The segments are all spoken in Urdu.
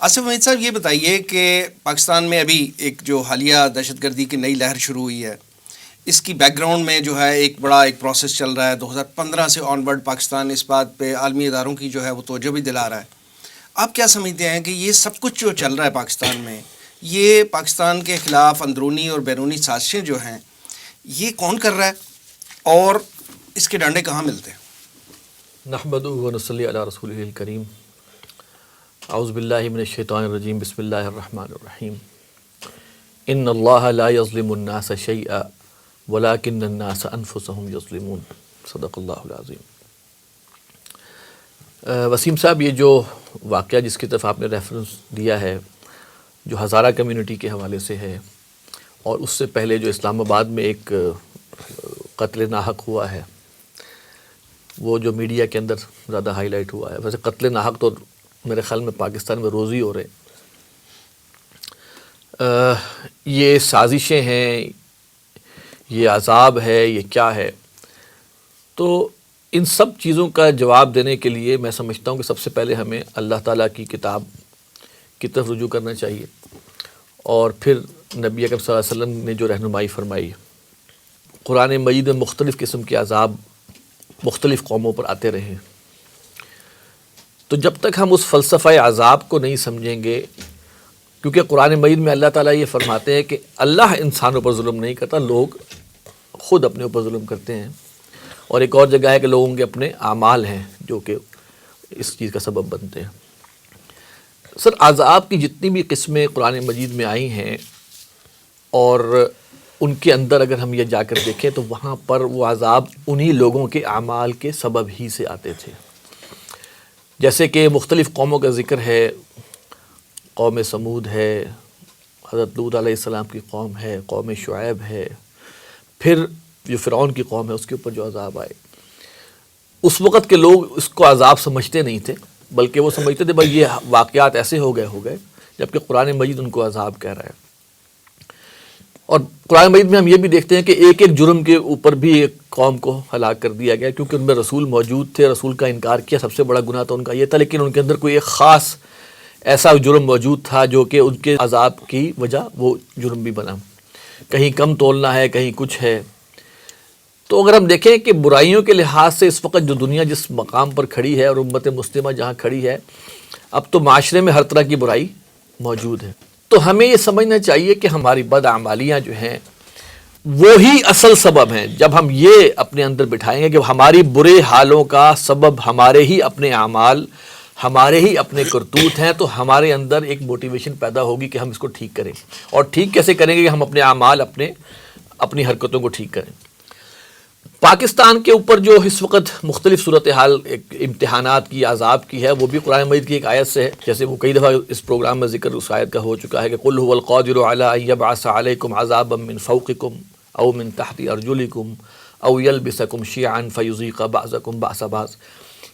آصف حمید صاحب، یہ بتائیے کہ پاکستان میں ابھی ایک جو حالیہ دہشت گردی کی نئی لہر شروع ہوئی ہے، اس کی بیک گراؤنڈ میں جو ہے ایک بڑا پروسیس چل رہا ہے. 2015 سے آن ورڈ پاکستان اس بات پہ عالمی اداروں کی جو ہے وہ توجہ بھی دلا رہا ہے. آپ کیا سمجھتے ہیں کہ یہ سب کچھ جو چل رہا ہے پاکستان میں، یہ پاکستان کے خلاف اندرونی اور بیرونی سازشیں جو ہیں، یہ کون کر رہا ہے اور اس کے ڈنڈے کہاں ملتے ہیں؟ نحمدہ و نصلی علی رسولہ الکریم. اعوذ باللہ من الشیطان الرجیم. بسم اللہ الرحمن الرحیم. ان اللہ لا یظلم الناس شیئا ولکن الناس انفسهم یظلمون. صدق اللہ العظیم. وسیم صاحب، یہ جو واقعہ جس کی طرف آپ نے ریفرنس دیا ہے، جو ہزارہ کمیونٹی کے حوالے سے ہے، اور اس سے پہلے جو اسلام آباد میں ایک قتل ناحق ہوا ہے، وہ جو میڈیا کے اندر زیادہ ہائی لائٹ ہوا ہے. ویسے قتل ناحق تو میرے خیال میں پاکستان میں روز ہی ہو رہے. یہ سازشیں ہیں، یہ عذاب ہے، یہ کیا ہے؟ تو ان سب چیزوں کا جواب دینے کے لیے میں سمجھتا ہوں کہ سب سے پہلے ہمیں اللہ تعالیٰ کی کتاب کی طرف رجوع کرنا چاہیے، اور پھر نبی اکرم صلی اللہ علیہ وسلم نے جو رہنمائی فرمائی. قرآن مجید میں مختلف قسم کے عذاب مختلف قوموں پر آتے رہے. تو جب تک ہم اس فلسفہ عذاب کو نہیں سمجھیں گے، کیونکہ قرآن مجید میں اللہ تعالیٰ یہ فرماتے ہیں کہ اللہ انسانوں پر ظلم نہیں کرتا، لوگ خود اپنے اوپر ظلم کرتے ہیں. اور ایک اور جگہ ہے کہ لوگوں کے اپنے اعمال ہیں جو کہ اس چیز کا سبب بنتے ہیں. سر، عذاب کی جتنی بھی قسمیں قرآن مجید میں آئی ہیں، اور ان کے اندر اگر ہم یہ جا کر دیکھیں تو وہاں پر وہ عذاب انہی لوگوں کے اعمال کے سبب ہی سے آتے تھے. جیسے کہ مختلف قوموں کا ذکر ہے. قوم سمود ہے، حضرت لوط علیہ السلام کی قوم ہے، قوم شعیب ہے، پھر جو فرعون کی قوم ہے اس کے اوپر جو عذاب آئے. اس وقت کے لوگ اس کو عذاب سمجھتے نہیں تھے، بلکہ وہ سمجھتے تھے بھائی یہ واقعات ایسے ہو گئے، جبکہ قرآن مجید ان کو عذاب کہہ رہا ہے. اور قرآن مجید میں ہم یہ بھی دیکھتے ہیں کہ ایک ایک جرم کے اوپر بھی ایک قوم کو ہلاک کر دیا گیا، کیونکہ ان میں رسول موجود تھے، رسول کا انکار کیا. سب سے بڑا گناہ تو ان کا یہ تھا، لیکن ان کے اندر کوئی ایک خاص ایسا جرم موجود تھا جو کہ ان کے عذاب کی وجہ وہ جرم بھی بنا. کہیں کم تولنا ہے، کہیں کچھ ہے. تو اگر ہم دیکھیں کہ برائیوں کے لحاظ سے اس وقت جو دنیا جس مقام پر کھڑی ہے اور امت مسلمہ جہاں کھڑی ہے، اب تو معاشرے میں ہر طرح کی برائی موجود ہے. تو ہمیں یہ سمجھنا چاہیے کہ ہماری بدعمالیاں جو ہیں وہی اصل سبب ہیں. جب ہم یہ اپنے اندر بٹھائیں گے کہ ہماری برے حالوں کا سبب ہمارے ہی اپنے اعمال، ہمارے ہی اپنے کرتوت ہیں، تو ہمارے اندر ایک موٹیویشن پیدا ہوگی کہ ہم اس کو ٹھیک کریں. اور ٹھیک کیسے کریں گے؟ کہ ہم اپنے اعمال، اپنی حرکتوں کو ٹھیک کریں. پاکستان کے اوپر جو اس وقت مختلف صورتحال امتحانات کی، عذاب کی ہے، وہ بھی قرآن مجید کی ایک آیت سے ہے. جیسے وہ کئی دفعہ اس پروگرام میں ذکر اس آیت کا ہو چکا ہے کہ قُلْ هُوَ الْقَادِرُ عَلَىٰ أَن يَبْعَثَ عَلَيْكُمْ عَذَابًا مِّن فَوْقِكُمْ أَوْ مِن تَحْتِ أَرْجُلِكُمْ أَوْ يَلْبِسَكُمْ شِيَعًا فَيُذِيقَ بَعْضَكُمْ بَأْسَ بَعْضٍ.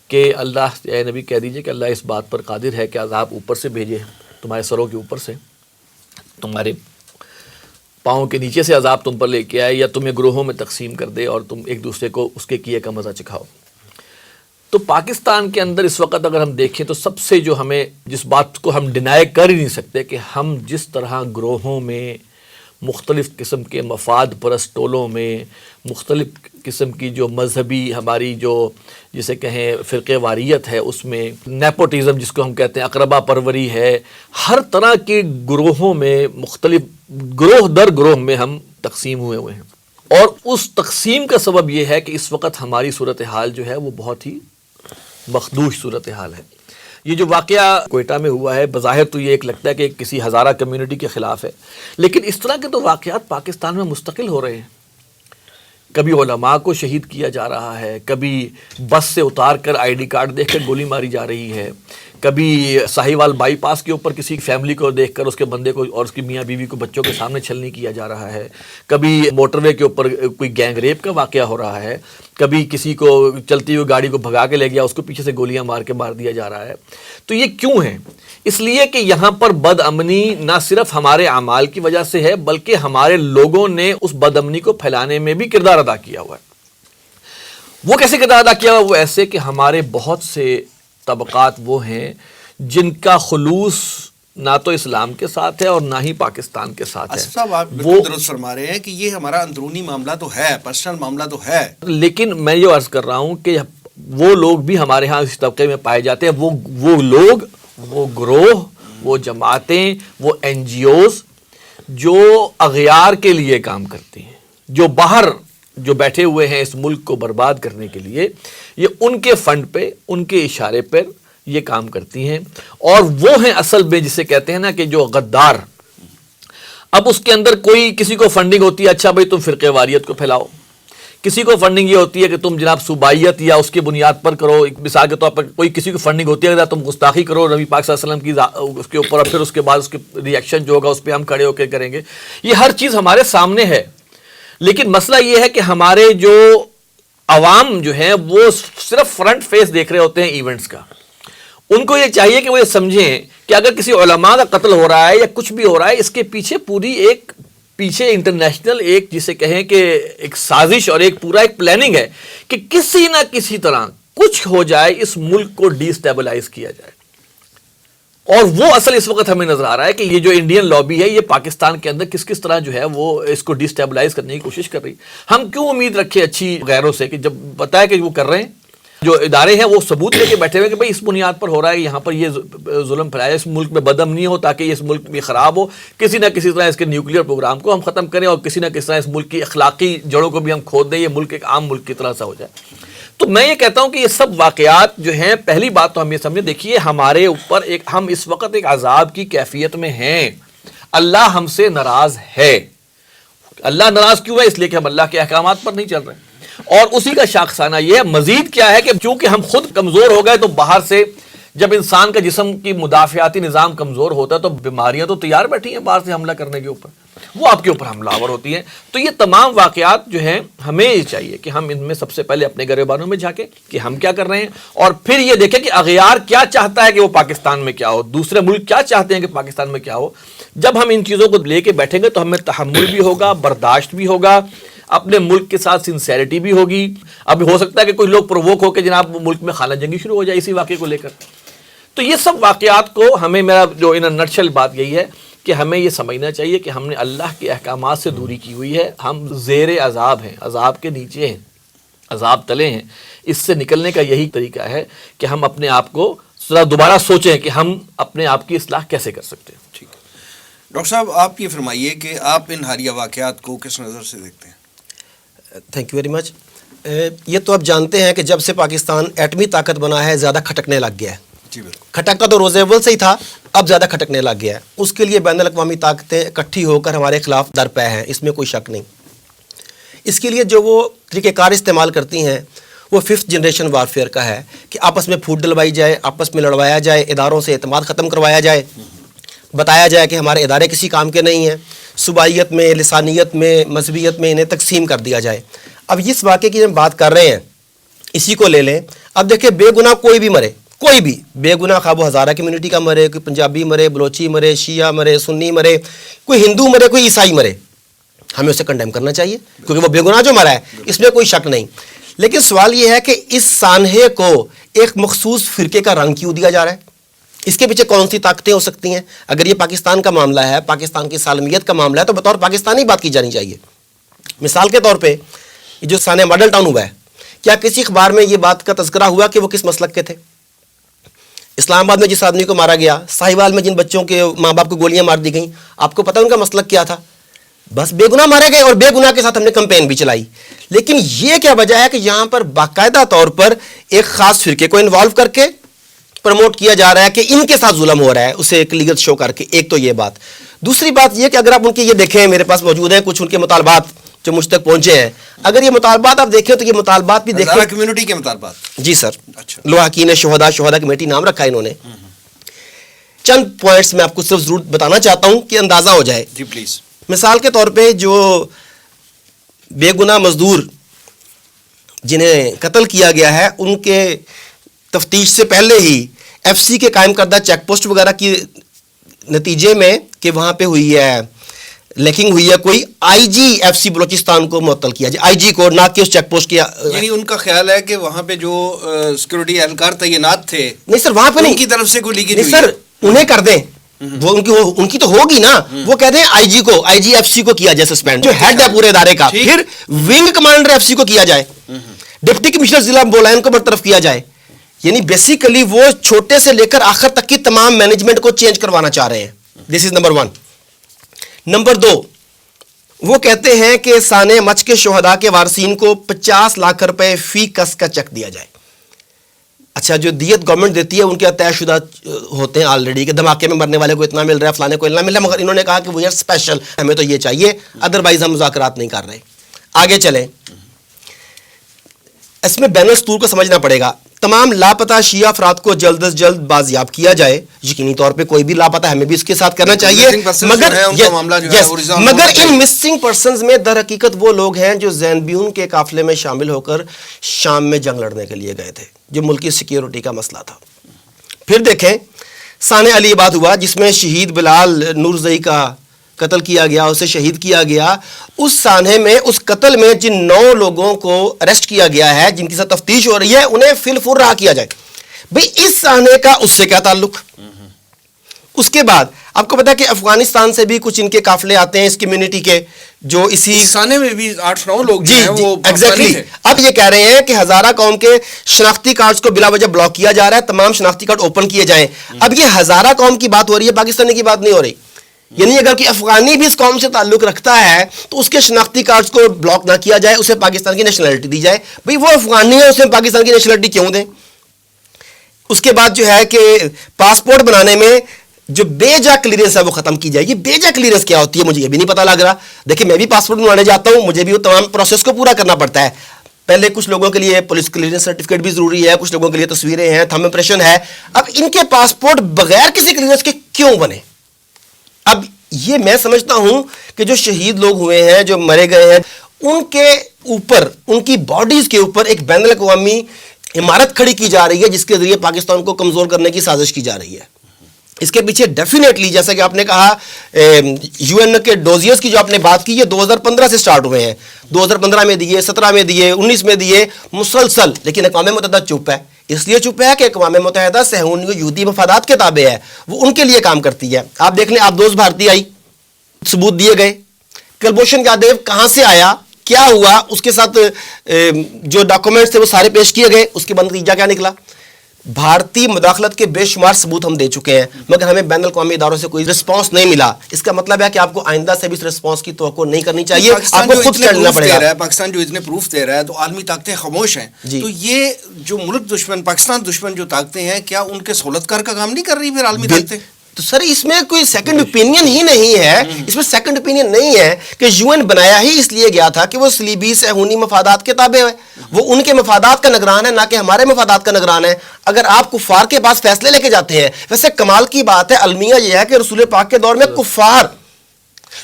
کہ اللہ، اے نبی کہہ دیجئے کہ اللہ اس بات پر قادر ہے کہ عذاب اوپر سے بھیجے، تمہارے سروں کے اوپر سے، تمہارے پاؤں کے نیچے سے عذاب تم پر لے کے آئے، یا تمہیں گروہوں میں تقسیم کر دے اور تم ایک دوسرے کو اس کے کیے کا مزہ چکھاؤ. تو پاکستان کے اندر اس وقت اگر ہم دیکھیں تو سب سے جو ہمیں جس بات کو ہم ڈینائی کر ہی نہیں سکتے کہ ہم جس طرح گروہوں میں، مختلف قسم کے مفاد پرست ٹولوں میں، مختلف قسم کی جو مذہبی ہماری جو جسے کہیں فرقے واریت ہے، اس میں نیپوٹزم جس کو ہم کہتے ہیں، اقربا پروری ہے، ہر طرح کے گروہوں میں، مختلف گروہ در گروہ میں ہم تقسیم ہوئے ہیں. اور اس تقسیم کا سبب یہ ہے کہ اس وقت ہماری صورتحال جو ہے وہ بہت ہی مخدوش صورتحال ہے. یہ جو واقعہ کوئٹہ میں ہوا ہے، بظاہر تو یہ ایک لگتا ہے کہ کسی ہزارہ کمیونٹی کے خلاف ہے، لیکن اس طرح کے تو واقعات پاکستان میں مستقل ہو رہے ہیں. کبھی علماء کو شہید کیا جا رہا ہے، کبھی بس سے اتار کر آئی ڈی کارڈ دیکھ کر گولی ماری جا رہی ہے، کبھی ساہیوال بائی پاس کے اوپر کسی فیملی کو دیکھ کر اس کے بندے کو اور اس کی میاں بیوی کو بچوں کے سامنے چھلنی کیا جا رہا ہے، کبھی موٹر وے کے اوپر کوئی گینگ ریپ کا واقعہ ہو رہا ہے، کبھی کسی کو چلتی ہوئی گاڑی کو بھگا کے لے گیا، اس کو پیچھے سے گولیاں مار کے مار دیا جا رہا ہے. تو یہ کیوں ہے؟ اس لیے کہ یہاں پر بد امنی نہ صرف ہمارے اعمال کی وجہ سے ہے، بلکہ ہمارے لوگوں نے اس بد امنی کو پھیلانے میں بھی کردار ادا کیا ہوا ہے. وہ کیسے کردار ادا کیا ہوا؟ وہ ایسے کہ ہمارے بہت سے طبقات وہ ہیں جن کا خلوص نہ تو اسلام کے ساتھ ہے اور نہ ہی پاکستان کے ساتھ ہے. اسد صاحب آپ بالکل درست فرما رہے ہیں کہ یہ ہمارا اندرونی معاملہ تو ہے، پرسنل معاملہ تو ہے، لیکن میں یہ عرض کر رہا ہوں کہ وہ لوگ بھی ہمارے ہاں اس طبقے میں پائے جاتے ہیں، وہ لوگ، وہ گروہ، وہ جماعتیں، وہ این جی اوز جو اغیار کے لیے کام کرتے ہیں، جو باہر جو بیٹھے ہوئے ہیں اس ملک کو برباد کرنے کے لیے، یہ ان کے فنڈ پہ، ان کے اشارے پر یہ کام کرتی ہیں. اور وہ ہیں اصل میں جسے کہتے ہیں نا کہ جو غدار. اب اس کے اندر کوئی کسی کو فنڈنگ ہوتی ہے، اچھا بھائی تم فرقہ واریت کو پھیلاؤ. کسی کو فنڈنگ یہ ہوتی ہے کہ تم جناب صوبائیت یا اس کی بنیاد پر کرو. ایک مثال کے طور پر کوئی کسی کو فنڈنگ ہوتی ہے کہ تم گستاخی کرو نبی پاک صلی اللہ علیہ وسلم کی اس کے اوپر، اور پھر اس کے بعد اس کے ریئیکشن جو ہوگا اس پہ ہم کھڑے ہو کے کریں گے. یہ ہر چیز ہمارے سامنے ہے، لیکن مسئلہ یہ ہے کہ ہمارے جو عوام جو ہیں وہ صرف فرنٹ فیس دیکھ رہے ہوتے ہیں ایونٹس کا. ان کو یہ چاہیے کہ وہ یہ سمجھیں کہ اگر کسی علماء کا قتل ہو رہا ہے یا کچھ بھی ہو رہا ہے، اس کے پیچھے پوری ایک انٹرنیشنل ایک جسے کہیں کہ ایک سازش اور ایک پورا ایک پلاننگ ہے کہ کسی نہ کسی طرح کچھ ہو جائے، اس ملک کو ڈی اسٹیبلائز کیا جائے. اور وہ اصل اس وقت ہمیں نظر آ رہا ہے کہ یہ جو انڈین لابی ہے یہ پاکستان کے اندر کس طرح جو ہے وہ اس کو ڈی اسٹیبلائز کرنے کی کوشش کر رہی. ہم کیوں امید رکھیں اچھی غیروں سے کہ جب بتایا کہ وہ کر رہے ہیں، جو ادارے ہیں وہ ثبوت لے کے بیٹھے ہوئے کہ بھائی اس بنیاد پر ہو رہا ہے، یہاں پر یہ ظلم پھیلایا، اس ملک میں بدم نہیں ہو تاکہ اس ملک بھی خراب ہو، کسی نہ کسی طرح اس کے نیوکلیئر پروگرام کو ہم ختم کریں اور کسی نہ کسی طرح اس ملک کی اخلاقی جڑوں کو بھی ہم کھود دیں، یہ ملک ایک عام ملک کی طرح سے ہو جائے. تو میں یہ کہتا ہوں کہ یہ سب واقعات جو ہیں، پہلی بات تو ہم یہ سمجھیں، دیکھیے ہمارے اوپر ہم اس وقت ایک عذاب کی کیفیت میں ہیں. اللہ ہم سے ناراض ہے. اللہ ناراض کیوں ہے؟ اس لیے کہ ہم اللہ کے احکامات پر نہیں چل رہے. اور اسی کا شاخسانہ یہ ہے، مزید کیا ہے کہ چونکہ ہم خود کمزور ہو گئے تو باہر سے جب انسان کا جسم کی مدافعاتی نظام کمزور ہوتا ہے تو بیماریاں تو تیار بیٹھی ہیں باہر سے حملہ کرنے کے اوپر، وہ آپ کے اوپر حملہ آور ہوتی ہیں. تو یہ تمام واقعات جو ہیں ہمیں یہ چاہیے کہ ہم ان میں سب سے پہلے اپنے گریبانوں میں جھانکیں کہ ہم کیا کر رہے ہیں، اور پھر یہ دیکھیں کہ اغیار کیا چاہتا ہے کہ وہ پاکستان میں کیا ہو، دوسرے ملک کیا چاہتے ہیں کہ پاکستان میں کیا ہو. جب ہم ان چیزوں کو لے کے بیٹھیں گے تو ہمیں تحمل بھی ہوگا، برداشت بھی ہوگا، اپنے ملک کے ساتھ سنسیریٹی بھی ہوگی. اب ہو سکتا ہے کہ کوئی لوگ پرووک ہو کے جناب ملک میں خانہ جنگی شروع ہو جائے اسی واقعے کو لے کر. تو یہ سب واقعات کو ہمیں، میرا جو ان نٹشل بات یہی ہے کہ ہمیں یہ سمجھنا چاہیے کہ ہم نے اللہ کے احکامات سے دوری کی ہوئی ہے. ہم زیر عذاب ہیں، عذاب کے نیچے ہیں، عذاب تلے ہیں. اس سے نکلنے کا یہی طریقہ ہے کہ ہم اپنے آپ کو ذرا دوبارہ سوچیں کہ ہم اپنے آپ کی اصلاح کیسے کر سکتے ہیں. ٹھیک ہے ڈاکٹر صاحب، آپ یہ فرمائیے کہ آپ ان حالیہ واقعات کو کس نظر سے دیکھتے ہیں؟ Thank you very much. یہ تو آپ جانتے ہیں کہ جب سے پاکستان ایٹمی طاقت بنا ہے زیادہ کھٹکنے لگ گیا ہے. جی بالکل. کھٹکتا تو روز اول سے ہی تھا، اب زیادہ کھٹکنے لگ گیا ہے. اس کے لیے بین الاقوامی طاقتیں اکٹھی ہو کر ہمارے خلاف درپے ہیں، اس میں کوئی شک نہیں. اس کے لیے جو وہ طریقہ کار استعمال کرتی ہیں وہ 5th جنریشن وارفیئر کا ہے کہ آپس میں پھوٹ ڈلوائی جائے، آپس میں لڑوایا جائے، اداروں سے اعتماد ختم کروایا جائے، بتایا جائے کہ ہمارے ادارے کسی کام کے نہیں ہیں، صوبائیت میں، لسانیت میں، مذہبیت میں انہیں تقسیم کر دیا جائے. اب اس واقعے کی ہم بات کر رہے ہیں، اسی کو لے لیں. اب دیکھیں بے گناہ کوئی بھی مرے، کوئی بھی بے گناہ، خواہ وہ ہزارہ کمیونٹی کا مرے، کوئی پنجابی مرے، بلوچی مرے، شیعہ مرے، سنی مرے، کوئی ہندو مرے، کوئی عیسائی مرے، ہمیں اسے کنڈیم کرنا چاہیے کیونکہ وہ بے گناہ جو مرا ہے، اس میں کوئی شک نہیں. لیکن سوال یہ ہے کہ اس سانحے کو ایک مخصوص فرقے کا رنگ کیوں دیا جا رہا ہے؟ اس کے پیچھے کون سی طاقتیں ہو سکتی ہیں؟ اگر یہ پاکستان کا معاملہ ہے، پاکستان کی سالمیت کا معاملہ ہے، تو بطور پاکستانی بات کی جانی چاہیے. مثال کے طور پہ یہ جو سانحہ ماڈل ٹاؤن ہوا ہے، کیا کسی اخبار میں یہ بات کا تذکرہ ہوا کہ وہ کس مسلک کے تھے؟ اسلام آباد میں جس آدمی کو مارا گیا، ساہیوال میں جن بچوں کے ماں باپ کو گولیاں مار دی گئیں، آپ کو پتہ ان کا مسلک کیا تھا؟ بس بے گناہ مارے گئے، اور بے گناہ کے ساتھ ہم نے کمپین بھی چلائی. لیکن یہ کیا وجہ ہے کہ یہاں پر باقاعدہ طور پر ایک خاص فرقے کو انوالو کر کے پروموٹ کیا جا رہا ہے کہ ان کے ساتھ ظلم ہو رہا ہے، اسے ایک لیگل شو کر کے. ایک تو یہ بات. دوسری بات یہ کہ اگر آپ ان کے یہ دیکھیں، میرے پاس موجود ہیں کچھ ان کے مطالبات جو مجھ تک پہنچے ہیں، اگر یہ مطالبات آپ دیکھیں تو یہ مطالبات بھی دیکھیں کمیونٹی کے مطالبات. جی سر. اچھا. لواحقین شہداء کمیٹی نام رکھا ہے انہوں نے. چند پوائنٹس میں آپ کو صرف ضرور بتانا چاہتا ہوں کہ اندازہ ہو جائے. جی پلیز. مثال کے طور پہ جو بے گناہ مزدور جنہیں قتل کیا گیا ہے، ان کے تفتیش سے پہلے ہی ایف سی کے قائم کردہ چیک پوسٹ وغیرہ کی نتیجے میں کہ وہاں پہ ہوئی ہے لیکنگ ہوئی ہے، کوئی آئی جی ایف سی بلوچستان کو معطل کیا جائے، آئی جی کو، نہ کہ اس چیک پوسٹ کیا. یعنی ان کا خیال ہے کہ وہاں پہ جو سیکورٹی اہلکار تعینات تھے، نہیں سر وہاں پہ نہیں، ان کی طرف سے کوئی لیکن نہیں سر انہیں کر دیں، وہ ان کی تو ہوگی نا. وہ کہتے ہیں آئی جی کو, آئی جی ایف سی کو کیا جائے سسپینڈ, جو ہیڈ ہے پورے ادارے کا. پھر ونگ کمانڈر ایف سی کو کیا جائے, ڈپٹی کمشنر ضلع بولائن کو برطرف کیا جائے. یعنی بیسیکلی وہ چھوٹے سے لے کر آخر تک کی تمام مینجمنٹ کو چینج کروانا چاہ رہے ہیں. دس از نمبر 1. نمبر 2, وہ کہتے ہیں کہ سانحہ مچ کے شہداء کے وارثین کو 50 لاکھ روپے فی کس کا چیک دیا جائے. اچھا, جو دیت گورنمنٹ دیتی ہے ان کے طے شدہ ہوتے ہیں آلریڈی, کہ دھماکے میں مرنے والے کو اتنا مل رہا ہے, فلانے کو اتنا مل رہا ہے, مگر انہوں نے کہا کہ وہ اسپیشل, ہمیں تو یہ چاہیے, ادروائز ہم مذاکرات نہیں کر رہے. آگے چلیں, اس میں بین السطور کو سمجھنا پڑے گا. تمام لاپتہ شیعہ افراد کو جلد از جلد بازیاب کیا جائے. یقینی طور پہ کوئی بھی لاپتہ ہمیں بھی اس کے ساتھ کرنا چاہیے, مگر ان مسنگ پرسنز میں در حقیقت وہ لوگ ہیں جو زین بیون کے قافلے میں شامل ہو کر شام میں جنگ لڑنے کے لیے گئے تھے, جو ملکی سیکیورٹی کا مسئلہ تھا. پھر دیکھیں سانحہ علی آباد ہوا, جس میں شہید بلال نورزئی کا قتل کیا گیا, اسے شہید کیا گیا. اس سانحے میں, اس قتل میں جن 9 لوگوں کو اریسٹ کیا گیا ہے, جن کی ساتھ تفتیش ہو رہی ہے, انہیں فی الفور رہا کیا جائے. بھئی اس سانحے کا اس سے کیا تعلق؟ اس کے بعد آپ کو پتا ہے کہ افغانستان سے بھی کچھ ان کے قافلے آتے ہیں اس کمیونٹی کے, جو اسی سانحے میں بھی 8-9 لوگ جی ایگزیکٹلی. اب یہ کہہ رہے ہیں کہ ہزارہ قوم کے شناختی کارڈز کو بلا وجہ بلاک کیا جا رہا ہے, تمام شناختی کارڈ اوپن کیے جائیں. اب یہ ہزارہ قوم کی بات ہو رہی ہے, پاکستانی کی بات نہیں ہو رہی. یعنی اگر کہ افغانی بھی اس قوم سے تعلق رکھتا ہے تو اس کے شناختی کارڈز کو بلاک نہ کیا جائے, اسے پاکستان کی نیشنلٹی دی جائے. بھئی وہ افغانی ہے, اسے پاکستان کی نیشنلٹی کیوں دیں؟ اس کے بعد جو ہے کہ پاسپورٹ بنانے میں جو بے جا کلیئرنس ہے وہ ختم کی جائے. یہ بے جا کلیئرنس کیا ہوتی ہے مجھے یہ بھی نہیں پتہ لگ رہا. دیکھیں میں بھی پاسپورٹ بنوانے جاتا ہوں, مجھے بھی وہ تمام پروسیس کو پورا کرنا پڑتا ہے. پہلے کچھ لوگوں کے لیے پولیس کلیئرنس سرٹیفکیٹ بھی ضروری ہے, کچھ لوگوں کے لیے تصویریں ہیں, تھم امپریشن ہے. اب ان کے پاسپورٹ بغیر کسی کلیئرنس کے کیوں بنے؟ اب یہ میں سمجھتا ہوں کہ جو شہید لوگ ہوئے ہیں, جو مرے گئے ہیں, ان کے اوپر, ان کی باڈیز کے اوپر ایک بین الاقوامی عمارت کھڑی کی جا رہی ہے, جس کے ذریعے پاکستان کو کمزور کرنے کی سازش کی جا رہی ہے. اس کے پیچھے ڈیفینیٹلی جیسا کہ آپ نے کہا یو این کے ڈوزیئرز کی جو آپ نے بات کی, یہ 2015 سے سٹارٹ ہوئے ہیں. 2015 میں دیے, 17 میں دیے, 19 میں دیے, مسلسل. لیکن اقوام متحدہ چپ ہے. اس لیے چپ ہے کہ اقوام متحدہ صہیونی یہودی مفادات کے تابع ہے, وہ ان کے لیے کام کرتی ہے. آپ دیکھ لیں, آپ دوست بھارتی آئی, ثبوت دیے گئے, کلبھوشن یادیو کہاں سے آیا, کیا ہوا, اس کے ساتھ جو ڈاکومنٹس تھے وہ سارے پیش کیے گئے. اس کے بعد نتیجہ کیا نکلا؟ بھارتی مداخلت کے بے شمار ثبوت ہم دے چکے ہیں, مگر ہمیں بین الاقوامی اداروں سے کوئی رسپانس نہیں ملا. اس کا مطلب ہے کہ آپ کو آئندہ سے بھی اس رسپانس کی توقع نہیں کرنی چاہیے, آپ کو خود کرنا پڑے گا. پاکستان جو اتنے پروف دے رہا ہے تو عالمی طاقتیں خاموش ہیں. تو یہ جو ملک دشمن, پاکستان دشمن جو طاقتیں ہیں, کیا ان کے سہولت کار کا کام نہیں کر رہی پھر عالمی طاقتیں؟ تو سر اس میں کوئی سیکنڈ اوپینین ہی نہیں ہے, اس میں سیکنڈ اوپینین نہیں ہے کہ یو این بنایا ہی اس لیے گیا تھا کہ وہ صلیبی صہیونی مفادات کے تابع ہے, وہ ان کے مفادات کا نگران ہے, نہ کہ ہمارے مفادات کا نگران ہے. اگر آپ کفار کے پاس فیصلے لے کے جاتے ہیں, ویسے کمال کی بات ہے, المیہ یہ ہے کہ رسول پاک کے دور میں کفار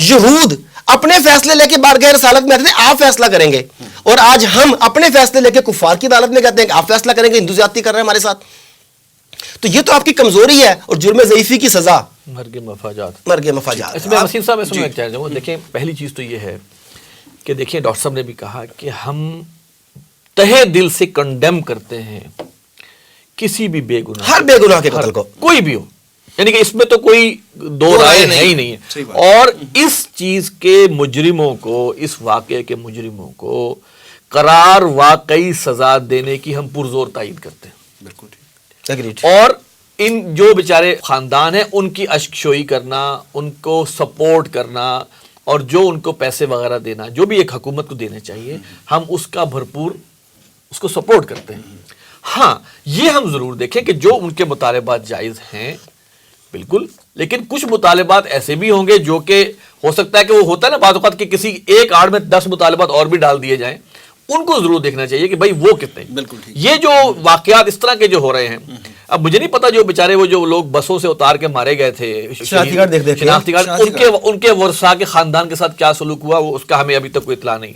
یہود اپنے فیصلے لے کے بارگاہ رسالت میں آتے تھے, آپ فیصلہ کریں گے, اور آج ہم اپنے فیصلے لے کے کفار کی عدالت میں کہتے ہیں کہ آپ فیصلہ کریں گے, ہندو زیادتی کر رہے ہیں ہمارے ساتھ. تو یہ تو آپ کی کمزوری ہے اور جرم ضعیفی کی سزا مرگ مفاجات. مرگ مفاجات. اس میں وسیم صاحب میں کہنا چاہوں, دیکھیں پہلی چیز تو یہ ہے کہ دیکھیں ڈاکٹر صاحب نے بھی کہا کہ ہم تہے دل سے کنڈیم کرتے ہیں کسی بھی بے گناہ, ہر بے گناہ کے قتل کو, کوئی بھی ہو. یعنی کہ اس میں تو کوئی دو رائے ہے ہی نہیں ہے. اور اس چیز کے مجرموں کو, اس واقعے کے مجرموں کو قرار واقعی سزا دینے کی ہم پرزور تائید کرتے ہیں. بالکل ٹھیک. اور ان جو بیچارے خاندان ہیں ان کی اشک شوئی کرنا, ان کو سپورٹ کرنا, اور جو ان کو پیسے وغیرہ دینا, جو بھی ایک حکومت کو دینا چاہیے, ہم اس کا بھرپور اس کو سپورٹ کرتے ہیں. ہاں یہ ہم ضرور دیکھیں کہ جو ان کے مطالبات جائز ہیں بالکل, لیکن کچھ مطالبات ایسے بھی ہوں گے جو کہ ہو سکتا ہے کہ وہ ہوتا ہے نا بعض اوقات کہ کسی ایک آڑ میں 10 مطالبات اور بھی ڈال دیے جائیں, ان کو ضرور دیکھنا چاہیے کہ بھائی وہ کتنے. بالکل یہ جو واقعات اس طرح کے جو ہو رہے ہیں, اب مجھے نہیں پتا جو بیچارے وہ جو لوگ بسوں سے اتار کے مارے گئے تھے شناختی کارڈ, ان کے ورثاء کے خاندان کے ساتھ کیا سلوک ہوا, وہ اس کا ہمیں ابھی تک کوئی اطلاع نہیں.